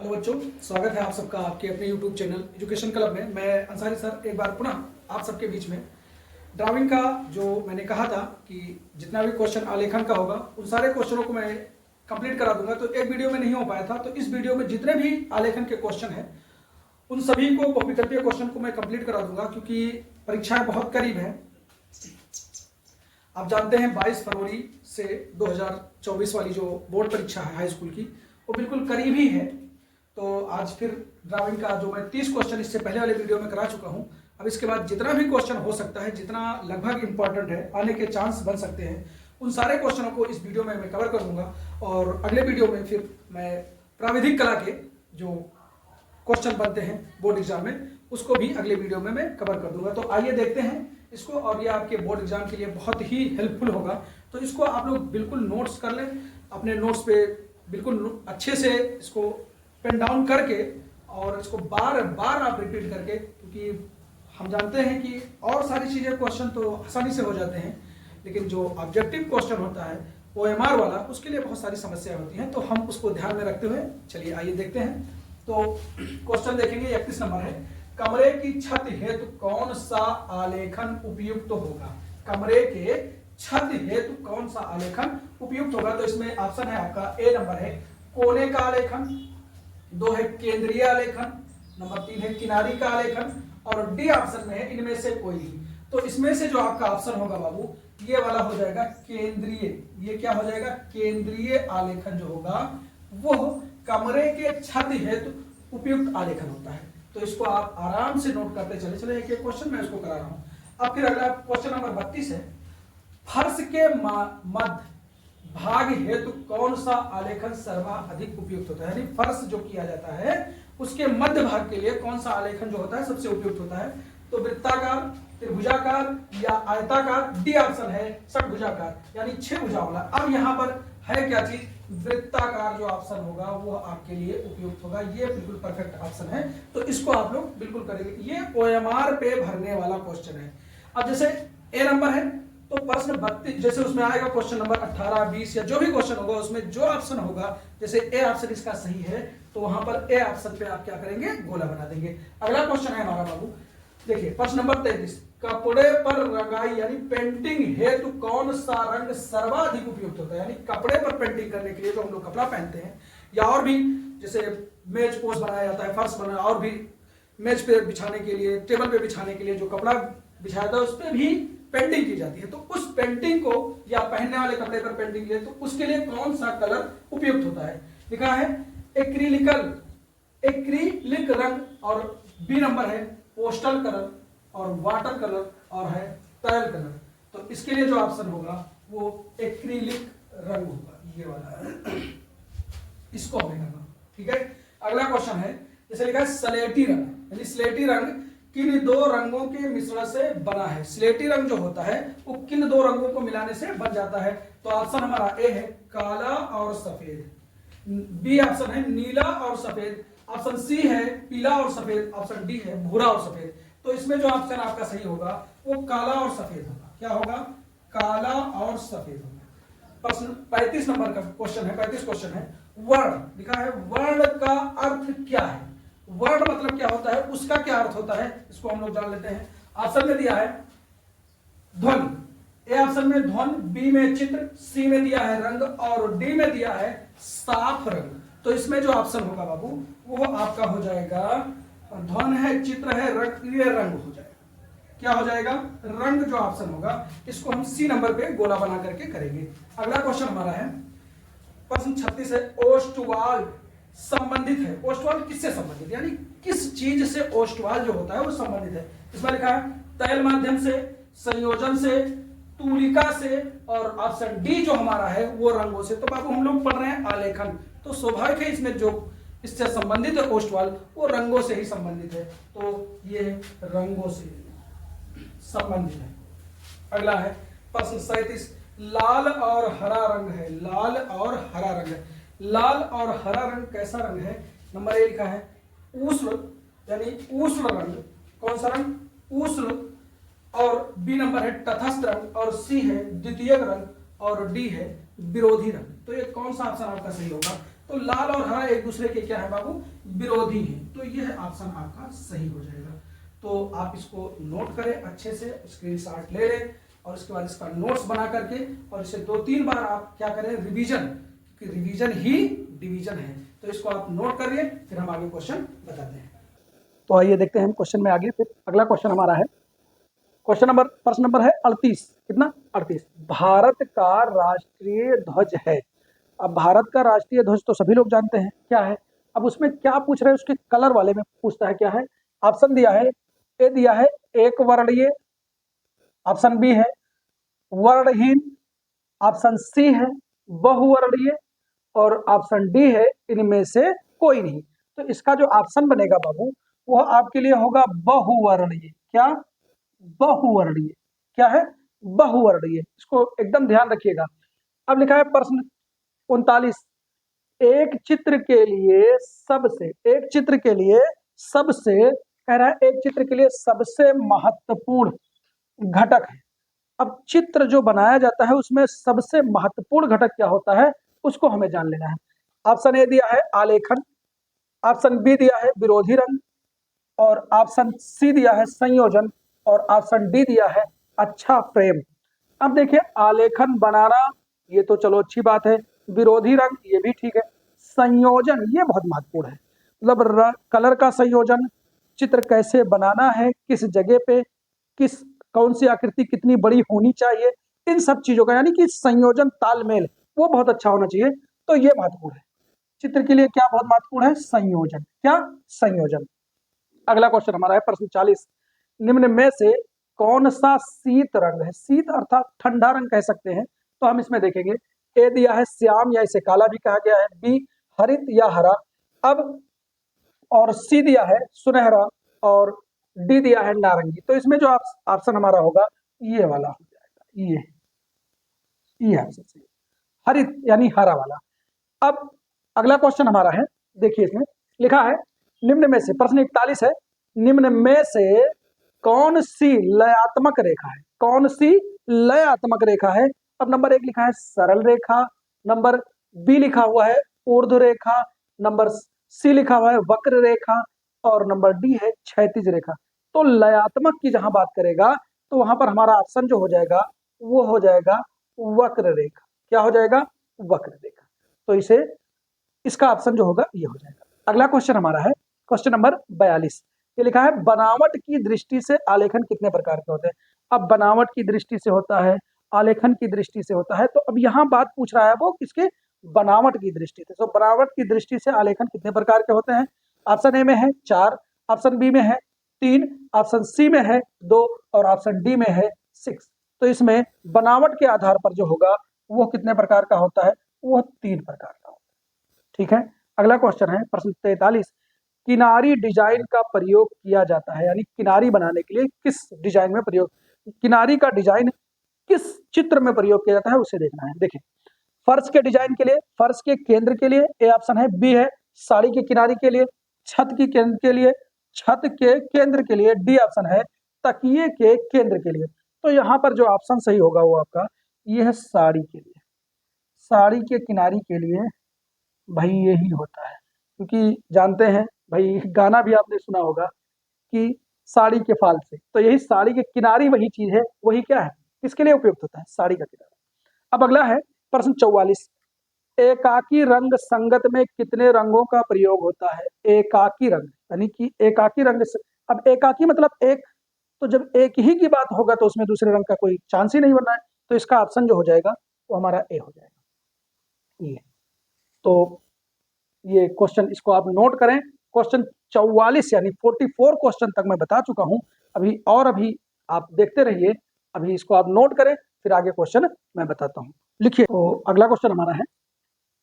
Hello बच्चों, स्वागत है आप सबका आपके अपने YouTube चैनल एजुकेशन क्लब में। मैं अंसारी सर एक बार पुनः आप सबके बीच में ड्राइंग का जो मैंने कहा था कि जितना भी क्वेश्चन आलेखन का होगा उन सारे क्वेश्चनों को मैं कंप्लीट करा दूंगा। तो एक वीडियो में नहीं हो पाया था, तो इस वीडियो में जितने भी आलेखन के क्वेश्चन हैं उन सभी को बहुविकल्पीय क्वेश्चन को मैं कंप्लीट करा दूंगा, क्योंकि परीक्षाएं बहुत करीब है। आप जानते हैं 22 फरवरी से 2024 वाली जो बोर्ड परीक्षा है हाई स्कूल की, वो बिल्कुल करीब ही है। तो आज फिर ड्राइंग का जो मैं 30 क्वेश्चन इससे पहले वाले वीडियो में करा चुका हूं, अब इसके बाद जितना भी क्वेश्चन हो सकता है, जितना लगभग इंपॉर्टेंट है, आने के चांस बन सकते हैं, उन सारे क्वेश्चनों को इस वीडियो में मैं कवर करूंगा। और अगले वीडियो में फिर मैं प्राविधिक कला के जो क्वेश्चन बनते हैं बोर्ड एग्जाम में, उसको भी अगले वीडियो में मैं कवर कर दूंगा। तो आइए देखते हैं इसको, और ये आपके बोर्ड एग्जाम के लिए बहुत ही हेल्पफुल होगा। तो इसको आप लोग बिल्कुल नोट्स कर लें, अपने नोट्स पे बिल्कुल अच्छे से इसको पेन डाउन करके, और इसको बार बार आप रिपीट करके, क्योंकि हम जानते हैं कि और सारी चीजें क्वेश्चन तो आसानी से हो जाते हैं, लेकिन जो ऑब्जेक्टिव क्वेश्चन होता है OMR वाला, उसके लिए बहुत सारी समस्याएं होती हैं। तो हम उसको ध्यान में रखते हुए चलिए आइए देखते हैं। तो क्वेश्चन देखेंगे, 31 नंबर है, कमरे की छत हेतु कौन सा आलेखन उपयुक्त होगा। कमरे के छत हेतु कौन सा आलेखन उपयुक्त होगा। तो इसमें ऑप्शन है आपका ए नंबर है कोने का आलेखन, 2 है केंद्रीय आलेखन, नंबर 3 है किनारी का आलेखन, और डी ऑप्शन में है इनमें से कोई नहीं। तो इसमें से जो आपका ऑप्शन होगा बाबू, ये वाला हो जाएगा केंद्रीय। ये क्या हो जाएगा, केंद्रीय आलेखन जो होगा वो कमरे के छत हेतु उपयुक्त आलेखन होता है। तो इसको आप आराम से नोट करते चले चले, एक क्वेश्चन मैं इसको करा रहा हूं। अब फिर अगला क्वेश्चन नंबर 32 है, फर्श के मध्य भाग हेतु कौन सा आलेखन सर्वाधिक उपयुक्त होता है। यानी फर्श जो किया जाता है उसके मध्य भाग के लिए कौन सा आलेखन जो होता है सबसे उपयुक्त होता है। तो वृत्ताकार, त्रिभुजाकार या आयताकार, डी ऑप्शन है षटभुजाकार, यानी 6 भुजा वाला। अब यहां पर है क्या चीज, वृत्ताकार जो ऑप्शन होगा वो आपके लिए उपयुक्त होगा। ये बिल्कुल परफेक्ट ऑप्शन है, तो इसको आप लोग बिल्कुल करेंगे। ये OMR पे भरने वाला क्वेश्चन है। अब जैसे ए नंबर है, तो प्रश्न 32 जैसे उसमें आएगा क्वेश्चन नंबर 18, 20 या जो भी क्वेश्चन होगा उसमें जो ऑप्शन होगा, जैसे ए ऑप्शन इसका सही है तो वहां पर ए ऑप्शन पे आप क्या करेंगे, गोला बना देंगे। अगला क्वेश्चन है हमारा बाबू, देखिए प्रश्न नंबर 33, कपड़े पर रंगाई यानी पेंटिंग हेतु कौन सा रंग सर्वाधिक उपयुक्त होता है। यानी कपड़े पर पेंटिंग करने के लिए जो हम लोग कपड़ा पहनते हैं, या और भी जैसे मेज पोस्ट बनाया जाता है, फर्श बनाया, और भी मेज पे बिछाने के लिए, टेबल पे बिछाने के लिए जो कपड़ा बिछाया जाता है उस पर भी पेंटिंग की जाती है। तो उस पेंटिंग को, या पहनने वाले कपड़े पर पेंटिंग के लिए, तो उसके लिए कौन सा कलर उपयुक्त होता है। लिखा है एक्रिलिक रंग, और बी नंबर है पोस्टल कलर, और वाटर कलर, और है तैल कलर। तो इसके लिए जो ऑप्शन होगा वो एक्रिलिक रंग होगा, ये वाला इसको हमें करना। ठीक है, अगला क्वेश्चन है, जैसे लिखा है स्लेटी रंग, यानी स्लेटी रंग किन 2 रंगों के मिश्रण से बना है। स्लेटी रंग जो होता है वो किन 2 रंगों को मिलाने से बन जाता है। तो ऑप्शन हमारा ए है काला और सफेद, बी ऑप्शन है नीला और सफेद, ऑप्शन सी है पीला और सफेद, ऑप्शन डी है भूरा और सफेद। तो इसमें जो ऑप्शन आपका सही होगा वो काला और सफेद होगा। क्या होगा, काला और सफेद होगा। प्रश्न 35 नंबर का क्वेश्चन है, 35 क्वेश्चन है, वर्ण लिखा है, वर्ण का अर्थ क्या है। वर्ण मतलब क्या होता है, उसका क्या अर्थ होता है, इसको हम लोग जान लेते हैं। ऑप्शन में दिया है ध्वनि, ए ऑप्शन में ध्वनि, बी में चित्र, सी में दिया है रंग, और डी में दिया है साफ रंग। तो इसमें जो ऑप्शन होगा बाबू वो आपका हो जाएगा, ध्वनि है, चित्र है, रंग, ये रंग हो जाएगा। क्या हो जाएगा, रंग जो ऑप्शन होगा, इसको हम सी नंबर पे गोला बना करके करेंगे। अगला क्वेश्चन हमारा है प्रश्न 36 है, ओष्ठवाल संबंधित है। ओष्ठवाल किससे संबंधित, यानी किस चीज से ओष्ठवाल जो होता है वो संबंधित है। इसमें लिखा है तैल माध्यम से, संयोजन से, तूलिका से, और ऑप्शन डी जो हमारा है वो रंगों से। तो बाबू हम लोग पढ़ रहे हैं आलेखन, तो स्वाभाविक है इसमें जो इससे संबंधित है ओष्ठवाल वो रंगों से ही संबंधित है। तो ये रंगों से संबंधित है। अगला है प्रश्न 37, लाल और हरा रंग है। लाल और हरा रंग है। लाल और हरा रंग कैसा रंग है। नंबर ए लिखा है उष्ण, यानी उष्ण रंग। कौन सा रंग, उष्ण, और बी नंबर है तटस्थ रंग, और सी है द्वितीयक रंग, और डी है विरोधी रंग। तो ये कौन सा ऑप्शन आपका सही होगा। तो लाल और हरा एक दूसरे के क्या है बाबू, विरोधी हैं। तो यह ऑप्शन आपका सही हो जाएगा। तो आप इसको नोट करें अच्छे से, स्क्रीनशॉट ले लें और उसके बाद इसका नोट्स बना करके और इसे 2-3 बार आप क्या करें, रिवीजन, क्योंकि रिवीजन ही डिवीजन है। तो इसको आप नोट करिए, फिर हम आगे क्वेश्चन बताते हैं। तो आइए देखते हैं हम क्वेश्चन में आगे। फिर अगला क्वेश्चन हमारा है प्रश्न नंबर है 38। कितना? 38। भारत का राष्ट्रीय ध्वज है। अब भारत का राष्ट्रीय ध्वज तो सभी लोग जानते हैं क्या है। अब उसमें क्या पूछ रहे हैं, उसके कलर वाले में पूछता है क्या है। ऑप्शन दिया है, ए दिया है एक वर्णीय, ऑप्शन बी है वर्णहीन, ऑप्शन सी है बहुवर्णीय और ऑप्शन डी है इनमें से कोई नहीं। तो इसका जो ऑप्शन बनेगा बाबू वह आपके लिए होगा बहुवर्णीय। क्या? बहुवर्णीय। क्या है? बहुवर्णीय। इसको एकदम ध्यान रखिएगा। अब लिखा है प्रश्न 39, एक चित्र के लिए सबसे कह रहा है एक चित्र के लिए सबसे महत्वपूर्ण घटक है। अब चित्र जो बनाया जाता है उसमें सबसे महत्वपूर्ण घटक क्या होता है उसको हमें जान लेना है। ऑप्शन ए दिया है आलेखन, ऑप्शन बी दिया है विरोधी रंग और ऑप्शन सी दिया है संयोजन और ऑप्शन डी दिया है अच्छा फ्रेम। अब देखिए आलेखन बनाना ये तो चलो अच्छी बात है, विरोधी रंग ये भी ठीक है, संयोजन ये बहुत महत्वपूर्ण है। मतलब कलर का संयोजन, चित्र कैसे बनाना है, किस जगह पे कौन सी आकृति कितनी बड़ी होनी चाहिए, इन सब चीजों का यानी कि संयोजन तालमेल वो बहुत अच्छा होना चाहिए। तो ये महत्वपूर्ण है चित्र के लिए। क्या बहुत महत्वपूर्ण है? संयोजन। क्या? संयोजन। अगला क्वेश्चन हमारा है प्रश्न 40, निम्न में से कौन सा शीत रंग है? शीत अर्थात ठंडा रंग कह सकते हैं। तो हम इसमें देखेंगे, ए दिया है श्याम या इसे काला भी कहा गया है, बी हरित या हरा, अब और सी दिया है सुनहरा और डी दिया है नारंगी। तो इसमें जो ऑप्शन हमारा होगा ये वाला हो जाएगा, ये ऑप्शन सही, हरित यानी हरा वाला। अब अगला क्वेश्चन हमारा है, देखिए इसमें लिखा है निम्न में से, प्रश्न 41 है, निम्न में से कौन सी लयात्मक रेखा है? कौन सी लयात्मक रेखा है? अब नंबर 1 लिखा है सरल रेखा, नंबर बी लिखा हुआ है ऊर्ध्व रेखा, नंबर सी लिखा हुआ है वक्र रेखा और नंबर डी है क्षैतिज रेखा। तो लयात्मक की जहां बात करेगा तो वहां पर हमारा ऑप्शन जो हो जाएगा वो हो जाएगा वक्र रेखा। क्या हो जाएगा? वक्र रेखा। तो इसे इसका ऑप्शन जो होगा ये हो जाएगा। अगला क्वेश्चन हमारा है क्वेश्चन नंबर 42, ये लिखा है बनावट की दृष्टि से आलेखन कितने प्रकार के होते हैं? अब बनावट की दृष्टि से होता है, आलेखन की दृष्टि से होता है, तो अब यहाँ बात पूछ रहा है वो किसके? बनावट की दृष्टि से। तो बनावट की दृष्टि से आलेखन कितने प्रकार के होते हैं? ऑप्शन ए में है 4, ऑप्शन बी में है 3, ऑप्शन सी में है 2 और ऑप्शन डी में है 6। तो इसमें बनावट के आधार पर जो होगा वो कितने प्रकार का होता है? वो 3 प्रकार का होता है। ठीक है। अगला क्वेश्चन है प्रश्न 43, किनारी डिजाइन का प्रयोग किया जाता है, यानी किनारी बनाने के लिए किस डिजाइन में प्रयोग, किनारी का डिजाइन किस चित्र में प्रयोग किया जाता है उसे देखना है। देखिए फर्श के डिजाइन के लिए, फर्श के केंद्र के लिए ए ऑप्शन है, बी है साड़ी की किनारी के लिए, छत की केंद्र के लिए, छत के केंद्र के लिए, डी ऑप्शन है तकिए के केंद्र के लिए। तो यहाँ पर जो ऑप्शन सही होगा वो आपका ये है साड़ी के लिए। साड़ी के किनारी के लिए भाई यही होता है, क्योंकि जानते हैं भाई गाना भी आपने सुना होगा कि साड़ी के फाल से, तो यही साड़ी के किनारी वही चीज है, वही क्या है किसके लिए उपयुक्त होता है? साड़ी का किनारा। अब अगला है प्रश्न 44, एकाकी रंग संगत में कितने रंगों का प्रयोग होता है? एकाकी रंग यानी कि एकाकी रंग से, अब एकाकी मतलब एक, तो जब एक ही की बात होगा तो उसमें दूसरे रंग का कोई चांस ही नहीं बनना है। तो इसका ऑप्शन जो हो जाएगा वो हमारा ए हो जाएगा। ये तो ये क्वेश्चन इसको आप नोट करें। क्वेश्चन 44 यानी 44 क्वेश्चन तक मैं बता चुका हूं, अभी आप देखते रहिए, अभी इसको आप नोट करें फिर आगे क्वेश्चन मैं बताता हूं। लिखिए। तो अगला क्वेश्चन हमारा है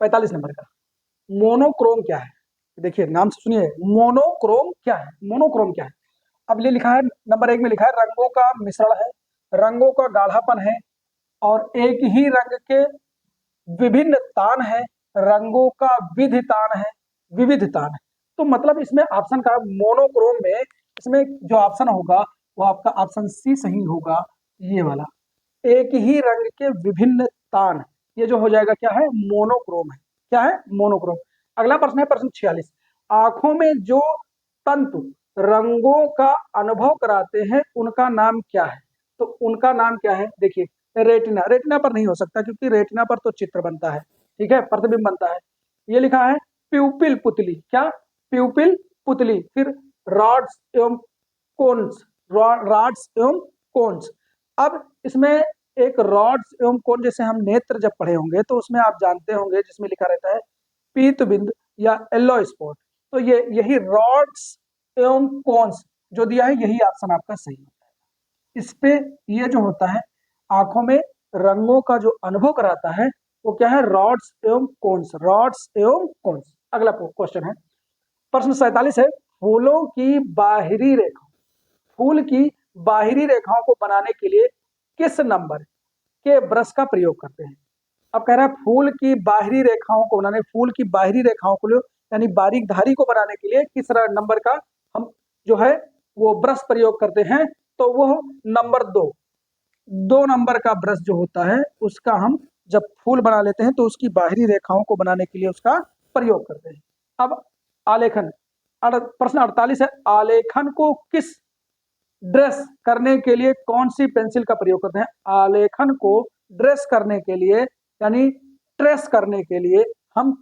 45 नंबर का, मोनोक्रोम क्या है? देखिए नाम से सुनिए, मोनोक्रोम क्या है? मोनोक्रोम क्या है? अब ये लिखा है नंबर 1 में लिखा है रंगों का मिश्रण है, रंगों का गाढ़ापन है और एक ही रंग के विभिन्न तान है, रंगों का विविधतान है, विविधतान है। तो मतलब इसमें ऑप्शन का मोनोक्रोम में इसमें जो ऑप्शन होगा वो आपका ऑप्शन सी सही होगा, ये वाला एक ही रंग के विभिन्न तान, ये जो हो जाएगा क्या है? मोनोक्रोम है। क्या है? मोनोक्रोम। अगला प्रश्न है प्रश्न 46। आंखों में जो तंतु रंगों का अनुभव कराते हैं उनका नाम क्या है? तो उनका नाम क्या है? देखिए, रेटिना। रेटिना पर नहीं हो सकता क्योंकि रेटिना पर तो चित्र बनता है, ठीक है, प्रतिबिंब बनता है। ये लिखा है प्यूपिल पुतली। क्या? प्यूपिल पुतली। फिर रॉड्स एवं कोन्स, रॉड्स एवं कोन्स। अब इसमें एक रॉड्स एवं कोन, जैसे हम नेत्र जब पढ़े होंगे तो उसमें आप जानते होंगे जिसमें लिखा रहता है पीत बिंद या येलो स्पॉट। तो ये यही रॉड्स एवं कोन्स जो दिया है यही ऑप्शन आपका सही है। इस पे ये जो होता है आंखों में रंगों का जो अनुभव कराता है वो क्या है? रॉड्स एवं कोन्स। रॉड्स एवं कोन्स। अगला क्वेश्चन है प्रश्न 47 है फूलों की बाहरी रेखा, फूल की बाहरी रेखाओं को बनाने के लिए किस नंबर के ब्रश का प्रयोग करते हैं? अब कह रहा है फूल की बाहरी रेखाओं को बनाने, फूल की बाहरी रेखाओं को यानी बारीक धारी को बनाने के लिए किस नंबर का हम जो है वो ब्रश प्रयोग करते हैं? तो वो नंबर 2 नंबर का ब्रश जो होता है उसका हम जब फूल बना लेते हैं तो उसकी बाहरी रेखाओं को बनाने के लिए उसका प्रयोग करते हैं। अब आलेखन, प्रश्न 48 है आलेखन को किस ड्रेस करने के लिए कौन सी पेंसिल का प्रयोग करते हैं? आलेखन को ड्रेस करने के लिए यानी ट्रेस करने के लिए हम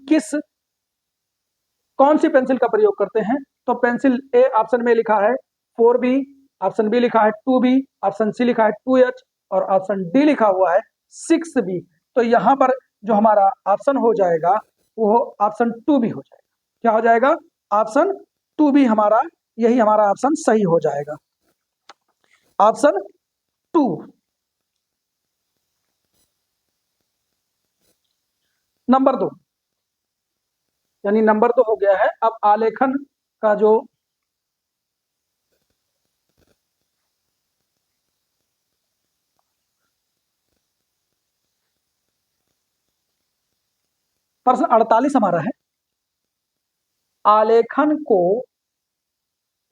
कौन सी पेंसिल का प्रयोग करते हैं? तो पेंसिल ए ऑप्शन में लिखा है 4B, ऑप्शन बी लिखा है 2B, ऑप्शन सी लिखा है 2H और ऑप्शन डी लिखा हुआ है 6B। तो यहाँ पर जो हमारा ऑप्शन हो जाएगा वो ऑप्शन 2B हो जाएगा। क्या हो जाएगा? ऑप्शन 2B हमारा, यही हमारा ऑप्शन सही हो जाएगा। ऑप्शन 2। नंबर 2 यानी नंबर 2 हो गया है। अब आलेखन का जो प्रश्न 48 हमारा है आलेखन को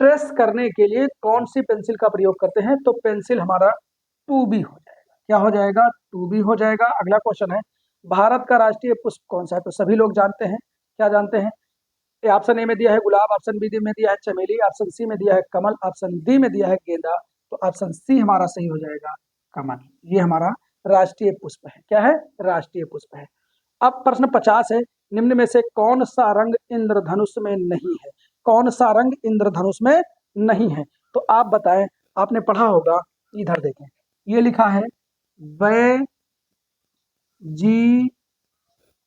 ट्रेस करने के लिए कौन सी पेंसिल का प्रयोग करते हैं? तो पेंसिल हमारा 2B हो जाएगा। क्या हो जाएगा? 2B हो जाएगा। अगला क्वेश्चन है भारत का राष्ट्रीय पुष्प कौन सा है? तो सभी लोग जानते हैं। क्या जानते हैं? ऑप्शन ए में दिया है गुलाब, ऑप्शन बी में दिया है चमेली, ऑप्शन सी में दिया है कमल, ऑप्शन डी में दिया है गेंदा। तो ऑप्शन सी हमारा सही हो जाएगा, कमल। ये हमारा राष्ट्रीय पुष्प है। क्या है? राष्ट्रीय पुष्प है। अब प्रश्न 50 है निम्न में से कौन सा रंग इंद्रधनुष में नहीं है? कौन सा रंग इंद्रधनुष में नहीं है? तो आप बताएं, आपने पढ़ा होगा। इधर देखें, ये लिखा है वे जी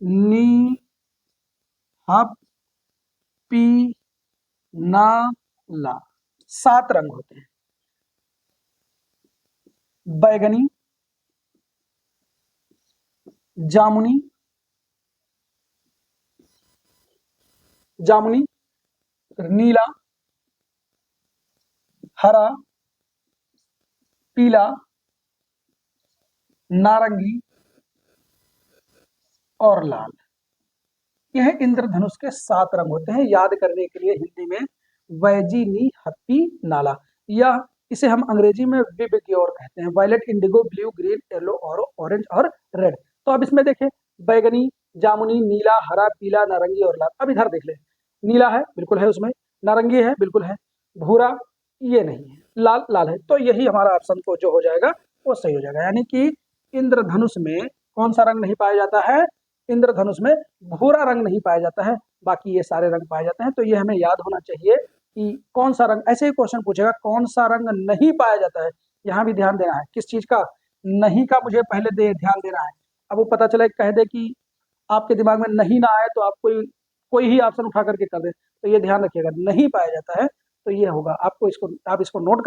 नी हप पी ना ला। 7 रंग होते हैं। बैगनी, जामुनी, जामुनी, नीला, हरा, पीला, नारंगी और लाल। यह इंद्रधनुष के 7 रंग होते हैं। याद करने के लिए हिंदी में वैजीनी हप्पी नाला, या इसे हम अंग्रेजी में विबग्योर कहते हैं। Violet, indigo, blue, green, yellow और ऑरेंज और रेड। तो अब इसमें देखें बैगनी, जामुनी, नीला, हरा, पीला, नारंगी और लाल। अब इधर देख ले, नीला है बिल्कुल है, उसमें नारंगी है बिल्कुल है, भूरा ये नहीं है, लाल लाल है। तो यही हमारा ऑप्शन को जो हो जाएगा वो सही हो जाएगा। यानी कि इंद्रधनुष में कौन सा रंग नहीं पाया जाता है? इंद्रधनुष में भूरा रंग नहीं पाया जाता है, बाकी ये सारे रंग पाए जाते हैं। तो ये हमें याद होना चाहिए कि कौन सा रंग, ऐसे ही क्वेश्चन पूछेगा कौन सा रंग नहीं पाया जाता है। यहाँ भी ध्यान देना है किस चीज का, नहीं का मुझे पहले ध्यान देना है। अब वो पता चला कह दे कि आपके दिमाग में नहीं ना आए तो आप कोई ही ऑप्शन उठा करके कर दे, तो ये ध्यान रखिएगा नहीं पाया जाता है। तो ये होगा, आपको इसको, आप इसको नोट